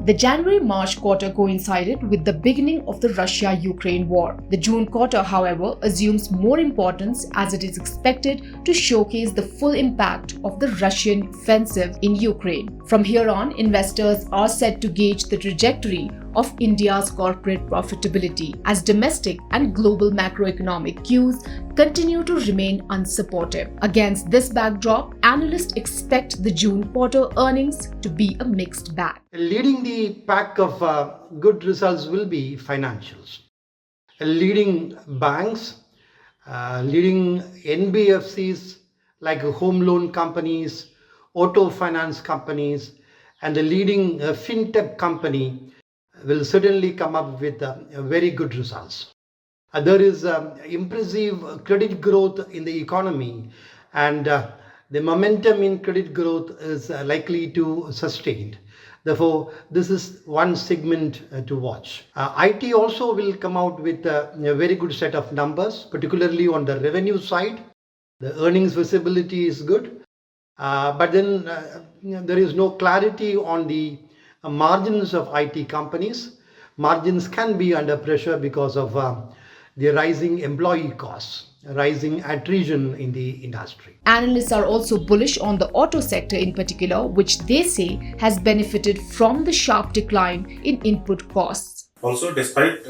The January-March quarter coincided with the beginning of the Russia-Ukraine war. The June quarter, however, assumes more importance as it is expected to showcase the full impact of the Russian offensive in Ukraine. From here on, investors are set to gauge the trajectory of India's corporate profitability as domestic and global macroeconomic cues continue to remain unsupportive. Against this backdrop, analysts expect the June quarter earnings to be a mixed bag. Leading the pack of good results will be financials. Leading banks, leading NBFCs like home loan companies, auto finance companies, and the leading fintech company will certainly come up with very good results. There is impressive credit growth in the economy, and the momentum in credit growth is likely to sustain. Therefore, this is one segment to watch. IT also will come out with a very good set of numbers, particularly on the revenue side. The earnings visibility is good, but then there is no clarity on the margins of IT companies. Margins can be under pressure because of the rising employee costs, rising attrition in the industry. Analysts are also bullish on the auto sector in particular, which they say has benefited from the sharp decline in input costs. Also, despite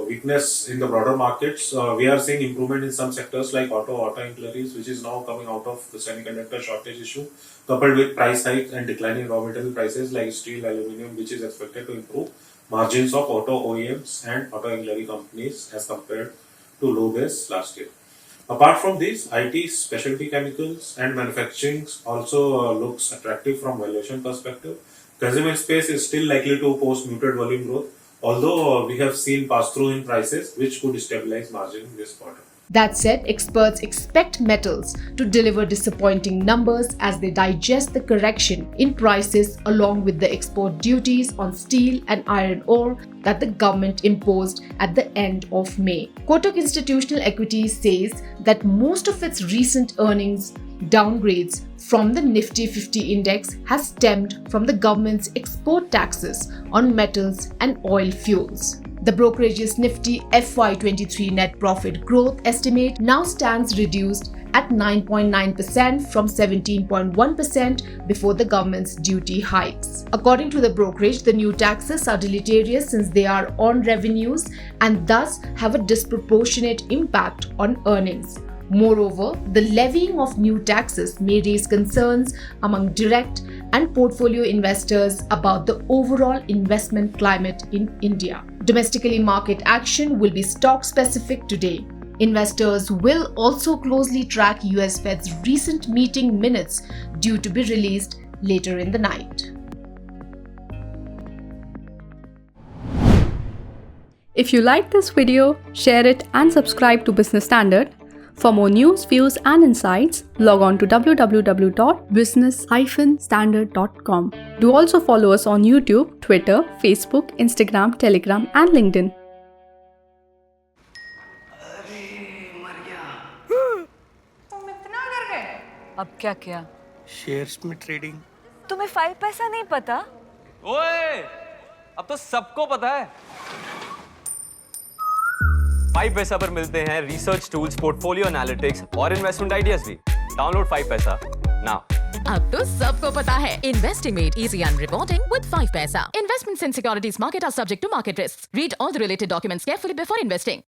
weakness in the broader markets, we are seeing improvement in some sectors like auto inquiries, which is now coming out of the semiconductor shortage issue, coupled with price hikes and declining raw material prices like steel, aluminium, which is expected to improve margins of auto OEMs and auto inquiry companies as compared to low base last year. Apart from these, IT, specialty chemicals and manufacturing also looks attractive from valuation perspective. Consumer space is still likely to post muted volume growth, although we have seen pass-through in prices which could stabilize margin this quarter. That said, experts expect metals to deliver disappointing numbers as they digest the correction in prices along with the export duties on steel and iron ore that the government imposed at the end of May. Kotak Institutional Equities says that most of its recent earnings downgrades from the Nifty 50 index has stemmed from the government's export taxes on metals and oil fuels. The brokerage's Nifty FY23 net profit growth estimate now stands reduced at 9.9% from 17.1% before the government's duty hikes. According to the brokerage, the new taxes are deleterious since they are on revenues and thus have a disproportionate impact on earnings. Moreover, the levying of new taxes may raise concerns among direct and portfolio investors about the overall investment climate in India. Domestically, market action will be stock-specific today. Investors will also closely track US Fed's recent meeting minutes due to be released later in the night. If you like this video, share it and subscribe to Business Standard. For more news, views and insights, log on to www.business-standard.com. Do also follow us on YouTube, Twitter, Facebook, Instagram, Telegram and LinkedIn. तुम इतना डर गए? अब क्या किया? Shares में trading. तुम्हें 5 पैसा नहीं पता? ओए, अब तो सबको पता है। 5 पैसा पर मिलते हैं रिसर्च टूल्स, पोर्टफोलियो एनालिटिक्स और इन्वेस्टमेंट आइडियाज भी। डाउनलोड 5 पैसा नाउ। अब तो सबको पता है investing made easy and rewarding with 5 paisa. Investments in securities market are subject to market risks. Read all the related documents carefully before investing.